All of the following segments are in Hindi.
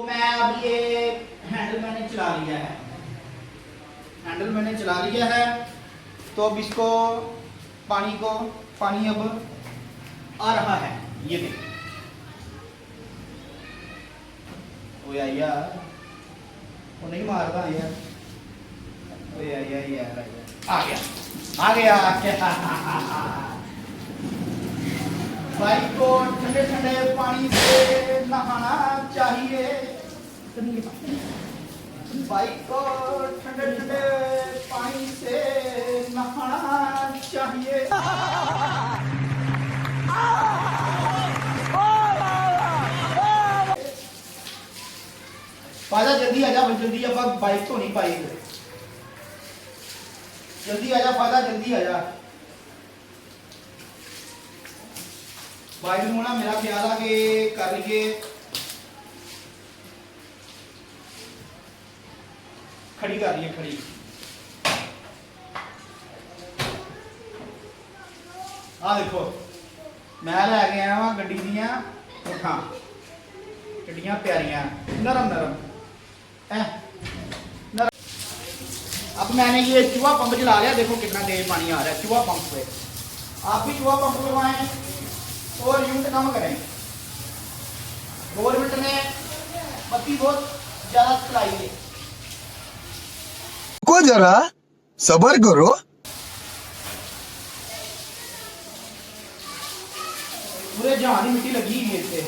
मैं अब ये हैंडल मैंने चला लिया है, हैंडल मैंने चला लिया है। तो अब इसको पानी अब आ रहा है, ये देखिए। ओ यार वो नहीं मारता यार, ओ यार आ गया बाइक को ठंडे ठंडे पानी से नहाना चाहिए, बाइक को ठंडे ठंडे पानी से नहाना चाहिए। फायदा जल्दी आ जा, जल्दी अब बाइक तो नहीं पाएगी, जल्दी आ जा फायदा, जल्दी आ जा। बाइक होना मेरा ख्याल है कि कर लिए खड़ी कर लिए, खड़ी आ देखो मैं लैके आया वहां गड्डी दियां उठा, गड्डियां प्यारियां नरम नरम नरम। अब मैंने ये चूहा पंप चला लिया, देखो कितना तेज पानी आ रहा है चूहा पंप पे। आप भी चूहा पंप लगवाएं और यूनिट कम करें। गवर्नमेंट ने बत्ती बहुत ज्यादा चलाई है, को जरा सबर करो। पूरे जहां की मिट्टी लगी हुई है इससे।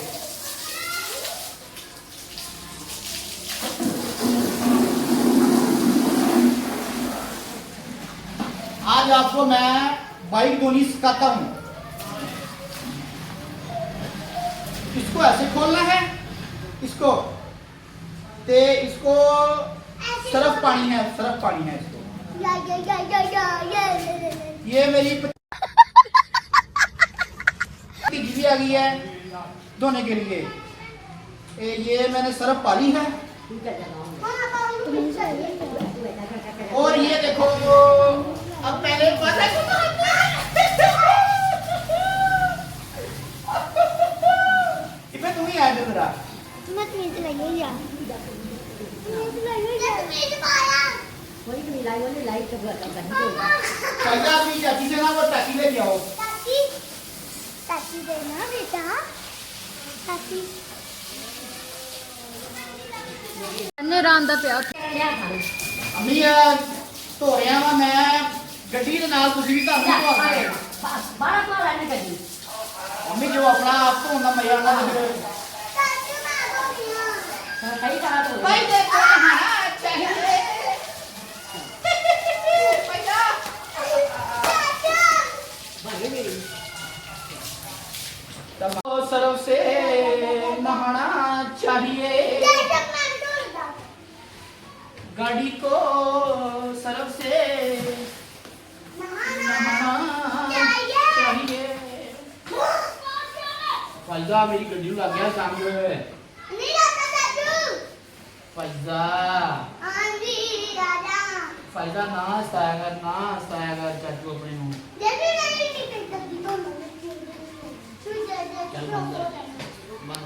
आज आपको मैं बाइक धोनी सिखाता हूं। इसको ऐसे खोलना है, इसको ते इसको सरफ पानी है, सरफ पानी है इसको। ये मेरी भी आ गई है धोने के लिए। ये मैंने सरफ पाली है और ये देखो अब पहले इसमें तुम ही आए थे जरा, चाची से ना वो टाकी ले जाओ। ताकि देना बेटा, ताकि राम दा पिया अम्मी धो रहा वा मैं गड्डी दे नाल, तुसीं भी घर में धो रहे बारा को रहने गड्डी अम्मी जो अपना आप धोने का मजा आना फिर सही कहा तो भाई देखो नहाना चाहिए। तो सरफ से नहाना चाहिए, गाड़ी को सरफ से नहाना चाहिए। फायदा मेरी गड्डी लग गया सामने फायदा, फायदा ना हंसाया कर चाचू अपने ਨੂੰ।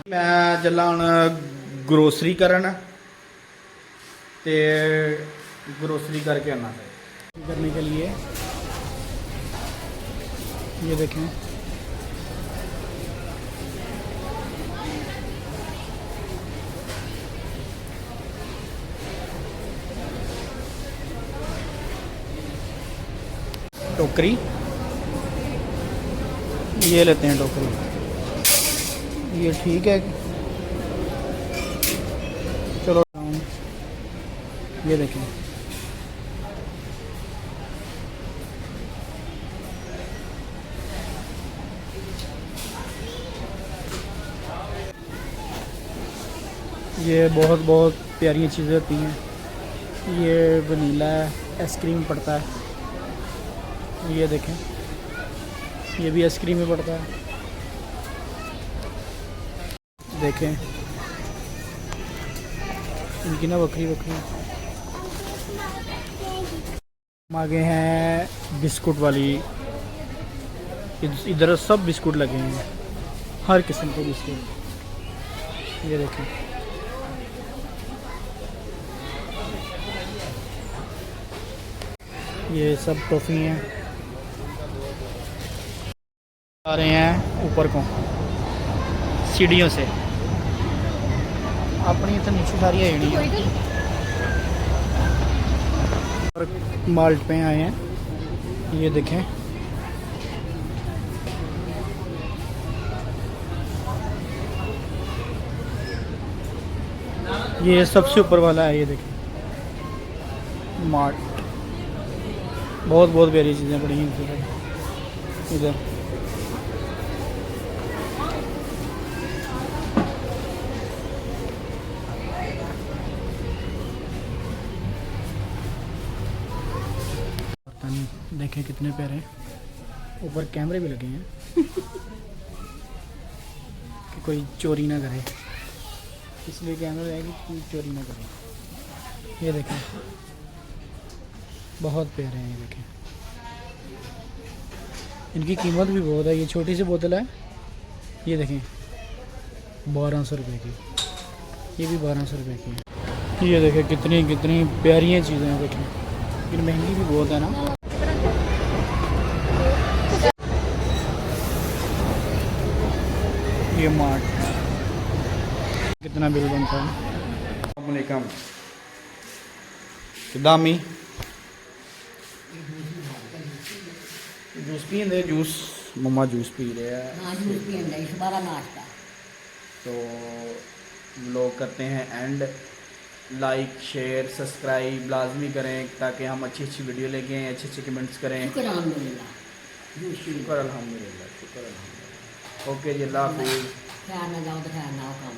मैं चला हूँ ग्रोसरी करन ते ग्रोसरी करके आना करने के लिए। ये देखें टोकरी, ये लेते हैं टोकरी, ये ठीक है। चलो ये देखें ये बहुत प्यारी चीज़ें होती हैं। ये वनीला है, आइसक्रीम पड़ता है, ये देखें ये भी आइसक्रीम में पड़ता है। देखें इनकी ना बकरी हम आगे हैं बिस्कुट वाली। इधर सब बिस्कुट लगे हैं, हर किस्म के बिस्कुट। ये देखें ये सब टॉफ़ी हैं। आ रहे हैं ऊपर को सीढ़ियों से, अपनी तो नीचे सारी है नहीं है। और माल्ट पे आए हैं, ये देखें। ये सबसे ऊपर वाला है, ये देखें मार्ट। बहुत बहुत प्यारी चीज़ें पड़ी हैं इधर। बर्तन देखें कितने प्यारे हैं। ऊपर कैमरे भी लगे हैं कि कोई चोरी ना करे, इसलिए कैमरा है कि कोई चोरी ना करे। ये देखें बहुत प्यारे हैं, ये देखें। इनकी कीमत भी बहुत है। ये छोटी सी बोतल है, ये देखें 1200 रुपये की। ये भी 1200 रुपये की है। ये देखें कितनी कितनी प्यारी हैं चीज़ें हैं, देखें। लेकिन महंगी भी बहुत है ना। ये मार्ट कितना बिल बनता है। Assalamualaikum. दामी जूस पी जूस मम्मा जूस पी रहे हैं। हाँ जूस पीएंगे, इस बारा नाश्ता। तो लोग करते हैं एंड लाइक शेयर सब्सक्राइब लाजमी करें ताकि हम अच्छी अच्छी वीडियो लेके आएँ, अच्छे अच्छे कमेंट्स करें। शुक्र अल्हम्दुलिल्लाह। शुक्र अल्हम्दुलिल्लाह, शुक्र अल्हम्दुलिल्लाह। ओके जी, अल्लाह हाफिज़। खैर ना जाओ तो खैर ना हो काम।